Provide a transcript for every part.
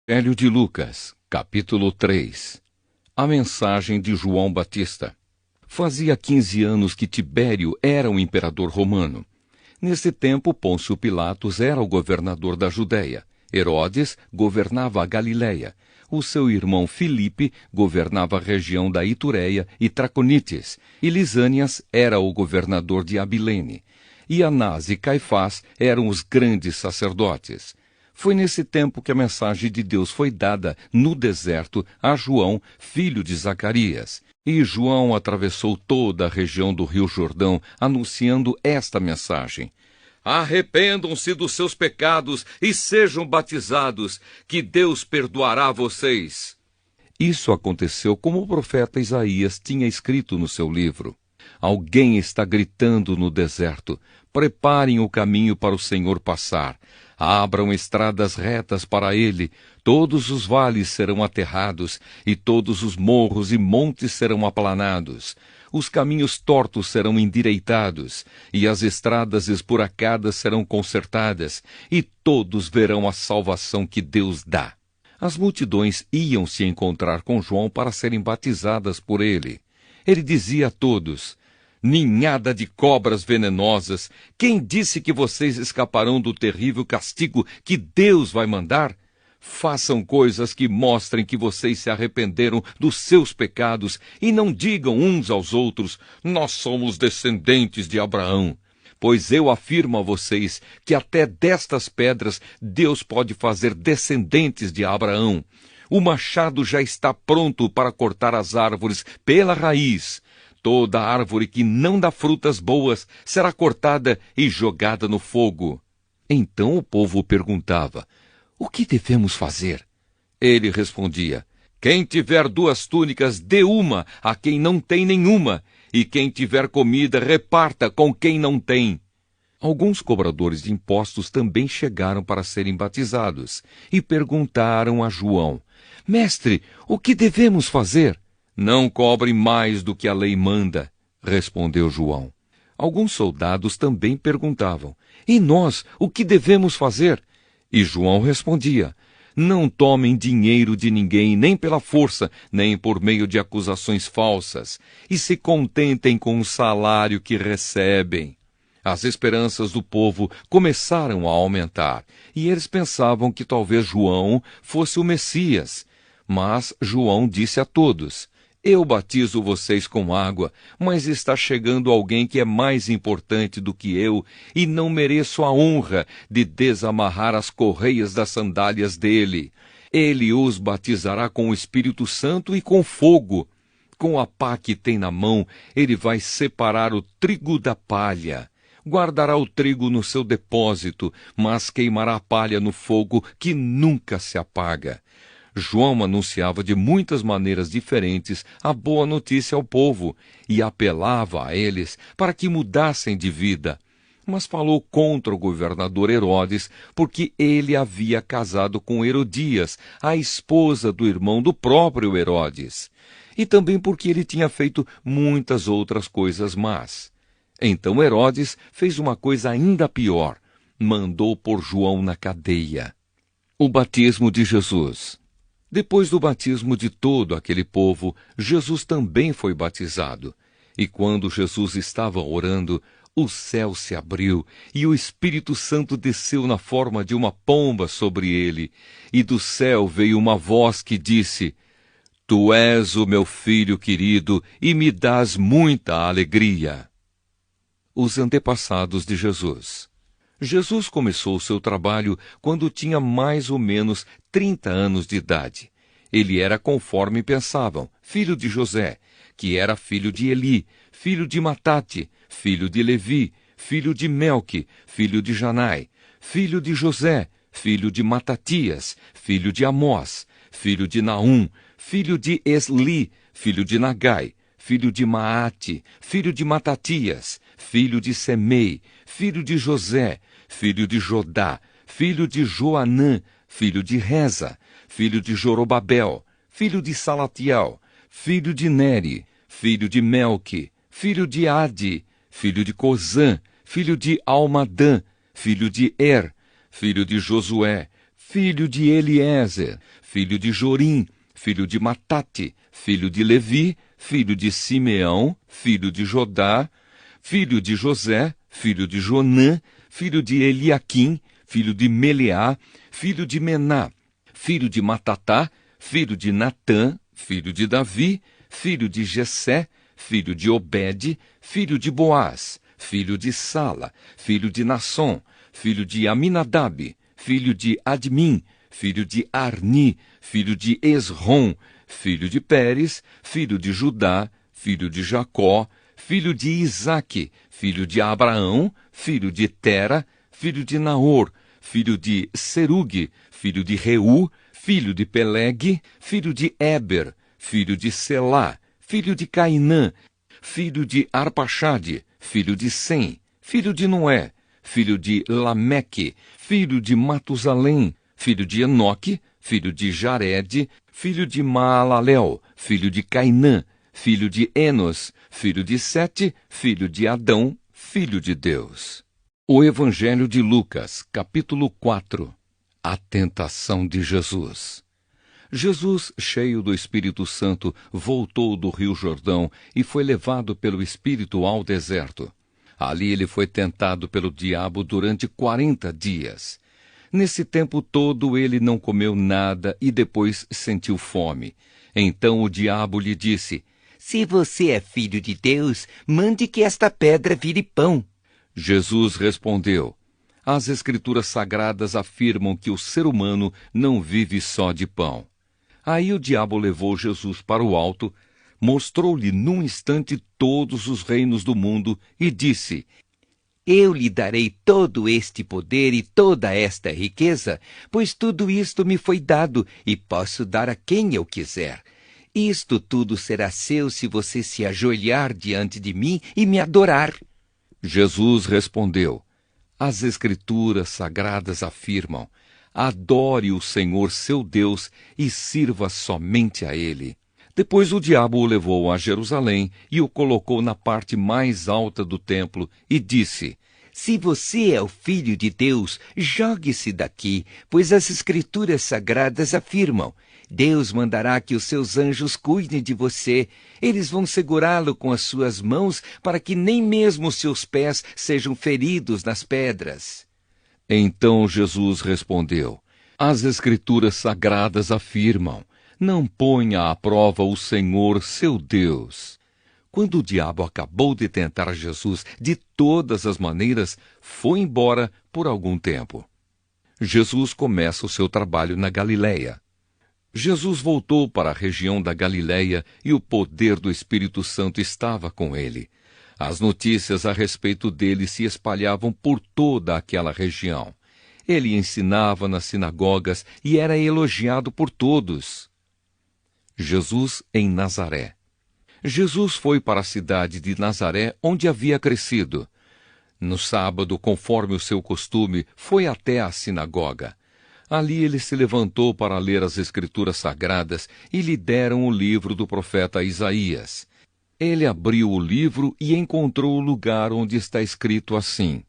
Evangelho de Lucas, capítulo 3. A mensagem de João Batista. Fazia 15 anos que Tibério era o imperador romano. Nesse tempo, Pôncio Pilatos era o governador da Judéia. Herodes governava a Galiléia. O seu irmão Filipe governava a região da Itureia e Traconites. E Lisânias era o governador de Abilene. E Anás e Caifás eram os grandes sacerdotes. Foi nesse tempo que a mensagem de Deus foi dada no deserto a João, filho de Zacarias. E João atravessou toda a região do Rio Jordão, anunciando esta mensagem: Arrependam-se dos seus pecados e sejam batizados, que Deus perdoará vocês. Isso aconteceu como o profeta Isaías tinha escrito no seu livro. Alguém está gritando no deserto: preparem o caminho para o Senhor passar. Abram estradas retas para ele, todos os vales serão aterrados, e todos os morros e montes serão aplanados. Os caminhos tortos serão endireitados, e as estradas esburacadas serão consertadas, e todos verão a salvação que Deus dá. As multidões iam se encontrar com João para serem batizadas por ele. Ele dizia a todos: ninhada de cobras venenosas, quem disse que vocês escaparão do terrível castigo que Deus vai mandar? Façam coisas que mostrem que vocês se arrependeram dos seus pecados e não digam uns aos outros: nós somos descendentes de Abraão. Pois eu afirmo a vocês que até destas pedras Deus pode fazer descendentes de Abraão. O machado já está pronto para cortar as árvores pela raiz. Toda árvore que não dá frutas boas será cortada e jogada no fogo. Então o povo perguntava: o que devemos fazer? Ele respondia: quem tiver 2 túnicas, dê uma a quem não tem nenhuma, e quem tiver comida, reparta com quem não tem. Alguns cobradores de impostos também chegaram para serem batizados e perguntaram a João: Mestre, o que devemos fazer? Não cobre mais do que a lei manda, respondeu João. Alguns soldados também perguntavam: e nós, o que devemos fazer? E João respondia: não tomem dinheiro de ninguém, nem pela força, nem por meio de acusações falsas, e se contentem com o salário que recebem. As esperanças do povo começaram a aumentar, e eles pensavam que talvez João fosse o Messias. Mas João disse a todos: eu batizo vocês com água, mas está chegando alguém que é mais importante do que eu, e não mereço a honra de desamarrar as correias das sandálias dele. Ele os batizará com o Espírito Santo e com fogo. Com a pá que tem na mão, ele vai separar o trigo da palha. Guardará o trigo no seu depósito, mas queimará a palha no fogo que nunca se apaga. João anunciava de muitas maneiras diferentes a boa notícia ao povo e apelava a eles para que mudassem de vida. Mas falou contra o governador Herodes, porque ele havia casado com Herodias, a esposa do irmão do próprio Herodes, e também porque ele tinha feito muitas outras coisas más. Então Herodes fez uma coisa ainda pior: mandou pôr João na cadeia. O batismo de Jesus. Depois do batismo de todo aquele povo, Jesus também foi batizado. E quando Jesus estava orando, o céu se abriu e o Espírito Santo desceu na forma de uma pomba sobre ele. E do céu veio uma voz que disse: Tu és o meu filho querido e me dás muita alegria. Os antepassados de Jesus. Jesus começou o seu trabalho quando tinha mais ou menos 30 anos de idade. Ele era conforme pensavam, filho de José, que era filho de Eli, filho de Matate, filho de Levi, filho de Melque, filho de Janai, filho de José, filho de Matatias, filho de Amós, filho de Naum, filho de Esli, filho de Nagai, filho de Maate, filho de Matatias, filho de Semei, filho de José, filho de Jodá, filho de Joanã, filho de Reza, filho de Jorobabel, filho de Salatiel, filho de Neri, filho de Melque, filho de Adi, filho de Cozã, filho de Almadã, filho de Er, filho de Josué, filho de Eliezer, filho de Jorim, filho de Matate, filho de Levi, filho de Simeão, filho de Jodá, filho de José, filho de Jonã, filho de Eliaquim, filho de Meleá, filho de Mená, filho de Matatá, filho de Natã, filho de Davi, filho de Jessé, filho de Obed, filho de Boaz, filho de Sala, filho de Nasson, filho de Aminadab, filho de Admim, filho de Arni, filho de Esrom, filho de Pérez, filho de Judá, filho de Jacó, filho de Isaque, filho de Abraão, filho de Tera, filho de Naor, filho de Serugue, filho de Reu, filho de Peleg, filho de Eber, filho de Selá, filho de Cainã, filho de Arpaxade, filho de Sem, filho de Noé, filho de Lameque, filho de Matusalém, filho de Enoque, filho de Jared, filho de Maalalel, filho de Cainã, filho de Enos, filho de Sete, filho de Adão, filho de Deus. O Evangelho de Lucas, capítulo 4. A tentação de Jesus. Jesus, cheio do Espírito Santo, voltou do Rio Jordão e foi levado pelo Espírito ao deserto. Ali ele foi tentado pelo diabo durante 40 dias. Nesse tempo todo ele não comeu nada e depois sentiu fome. Então o diabo lhe disse: Se você é filho de Deus, mande que esta pedra vire pão. Jesus respondeu: As Escrituras Sagradas afirmam que o ser humano não vive só de pão. Aí o diabo levou Jesus para o alto, mostrou-lhe num instante todos os reinos do mundo e disse: Eu lhe darei todo este poder e toda esta riqueza, pois tudo isto me foi dado e posso dar a quem eu quiser. Isto tudo será seu se você se ajoelhar diante de mim e me adorar. Jesus respondeu: As Escrituras Sagradas afirmam: Adore o Senhor seu Deus e sirva somente a Ele. Depois o diabo o levou a Jerusalém e o colocou na parte mais alta do templo e disse: Se você é o Filho de Deus, jogue-se daqui, pois as Escrituras Sagradas afirmam: Deus mandará que os seus anjos cuidem de você. Eles vão segurá-lo com as suas mãos para que nem mesmo os seus pés sejam feridos nas pedras. Então Jesus respondeu: As Escrituras Sagradas afirmam: Não ponha à prova o Senhor seu Deus. Quando o diabo acabou de tentar Jesus de todas as maneiras, foi embora por algum tempo. Jesus começa o seu trabalho na Galileia. Jesus voltou para a região da Galileia e o poder do Espírito Santo estava com ele. As notícias a respeito dele se espalhavam por toda aquela região. Ele ensinava nas sinagogas e era elogiado por todos. Jesus em Nazaré. Jesus foi para a cidade de Nazaré, onde havia crescido. No sábado, conforme o seu costume, foi até a sinagoga. Ali ele se levantou para ler as Escrituras Sagradas e lhe deram o livro do profeta Isaías. Ele abriu o livro e encontrou o lugar onde está escrito assim: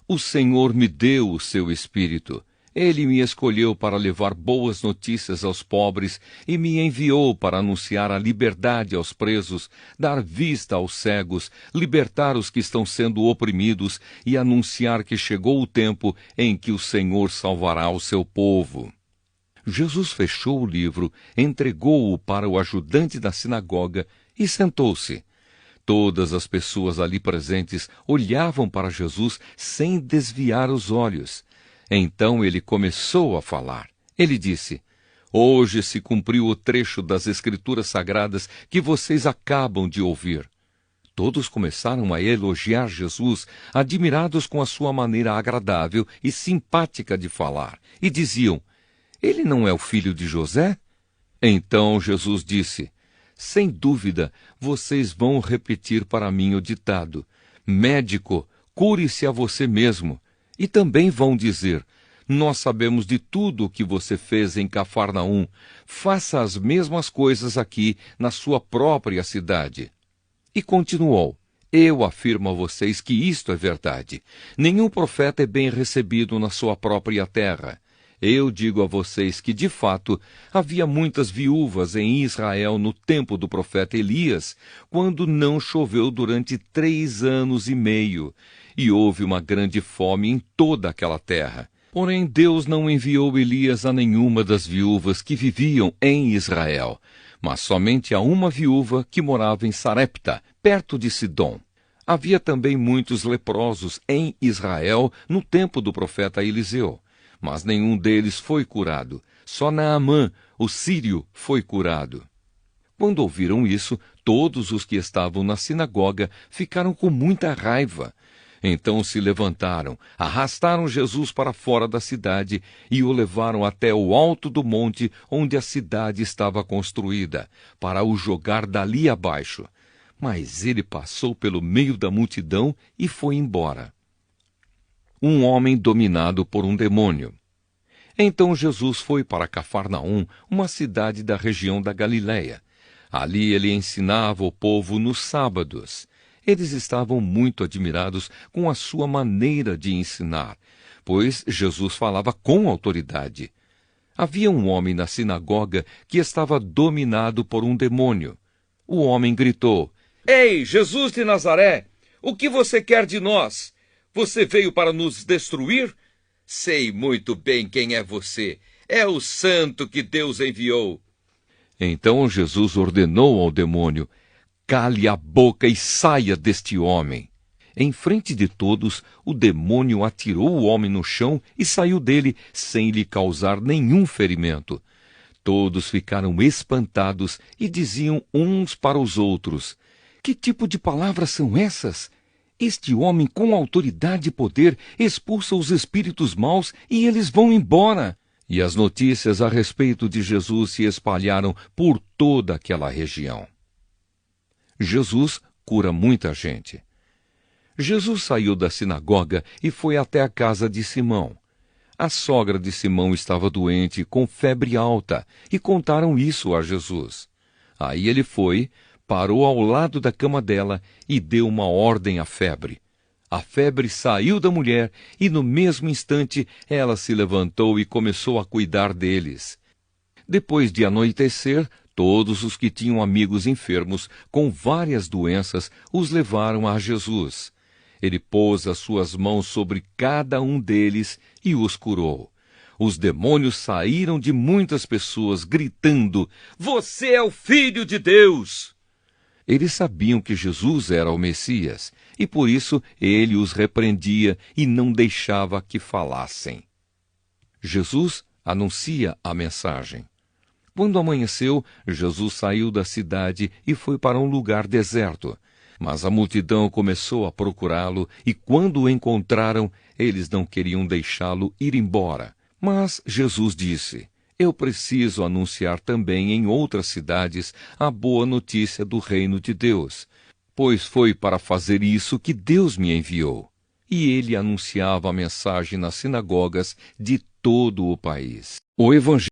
O Senhor me deu o seu Espírito. Ele me escolheu para levar boas notícias aos pobres e me enviou para anunciar a liberdade aos presos, dar vista aos cegos, libertar os que estão sendo oprimidos e anunciar que chegou o tempo em que o Senhor salvará o seu povo. Jesus fechou o livro, entregou-o para o ajudante da sinagoga e sentou-se. Todas as pessoas ali presentes olhavam para Jesus sem desviar os olhos. Então ele começou a falar. Ele disse: Hoje se cumpriu o trecho das Escrituras Sagradas que vocês acabam de ouvir. Todos começaram a elogiar Jesus, admirados com a sua maneira agradável e simpática de falar, e diziam: Ele não é o filho de José? Então Jesus disse: Sem dúvida, vocês vão repetir para mim o ditado: Médico, cure-se a você mesmo. E também vão dizer: Nós sabemos de tudo o que você fez em Cafarnaum. Faça as mesmas coisas aqui na sua própria cidade. E continuou: Eu afirmo a vocês que isto é verdade. Nenhum profeta é bem recebido na sua própria terra. Eu digo a vocês que, de fato, havia muitas viúvas em Israel no tempo do profeta Elias, quando não choveu durante 3 anos e meio, e houve uma grande fome em toda aquela terra. Porém, Deus não enviou Elias a nenhuma das viúvas que viviam em Israel, mas somente a uma viúva que morava em Sarepta, perto de Sidom. Havia também muitos leprosos em Israel no tempo do profeta Eliseu, mas nenhum deles foi curado. Só Naamã, o sírio, foi curado. Quando ouviram isso, todos os que estavam na sinagoga ficaram com muita raiva. Então se levantaram, arrastaram Jesus para fora da cidade e o levaram até o alto do monte onde a cidade estava construída, para o jogar dali abaixo. Mas ele passou pelo meio da multidão e foi embora. Um homem dominado por um demônio. Então Jesus foi para Cafarnaum, uma cidade da região da Galiléia. Ali ele ensinava o povo nos sábados. Eles estavam muito admirados com a sua maneira de ensinar, pois Jesus falava com autoridade. Havia um homem na sinagoga que estava dominado por um demônio. O homem gritou: Ei, Jesus de Nazaré, o que você quer de nós? Você veio para nos destruir? Sei muito bem quem é você. É o santo que Deus enviou. Então Jesus ordenou ao demônio: cale a boca e saia deste homem. Em frente de todos, o demônio atirou o homem no chão e saiu dele, sem lhe causar nenhum ferimento. Todos ficaram espantados e diziam uns para os outros: que tipo de palavras são essas? Este homem, com autoridade e poder, expulsa os espíritos maus e eles vão embora. E as notícias a respeito de Jesus se espalharam por toda aquela região. Jesus cura muita gente. Jesus saiu da sinagoga e foi até a casa de Simão. A sogra de Simão estava doente, com febre alta, e contaram isso a Jesus. Aí ele foi, parou ao lado da cama dela e deu uma ordem à febre. A febre saiu da mulher e, no mesmo instante, ela se levantou e começou a cuidar deles. Depois de anoitecer, todos os que tinham amigos enfermos com várias doenças os levaram a Jesus. Ele pôs as suas mãos sobre cada um deles e os curou. Os demônios saíram de muitas pessoas, gritando: Você é o Filho de Deus! Eles sabiam que Jesus era o Messias, e por isso ele os repreendia e não deixava que falassem. Jesus anuncia a mensagem. Quando amanheceu, Jesus saiu da cidade e foi para um lugar deserto. Mas a multidão começou a procurá-lo, e quando o encontraram, eles não queriam deixá-lo ir embora. Mas Jesus disse: Eu preciso anunciar também em outras cidades a boa notícia do reino de Deus, pois foi para fazer isso que Deus me enviou. E ele anunciava a mensagem nas sinagogas de todo o país. O Evangelho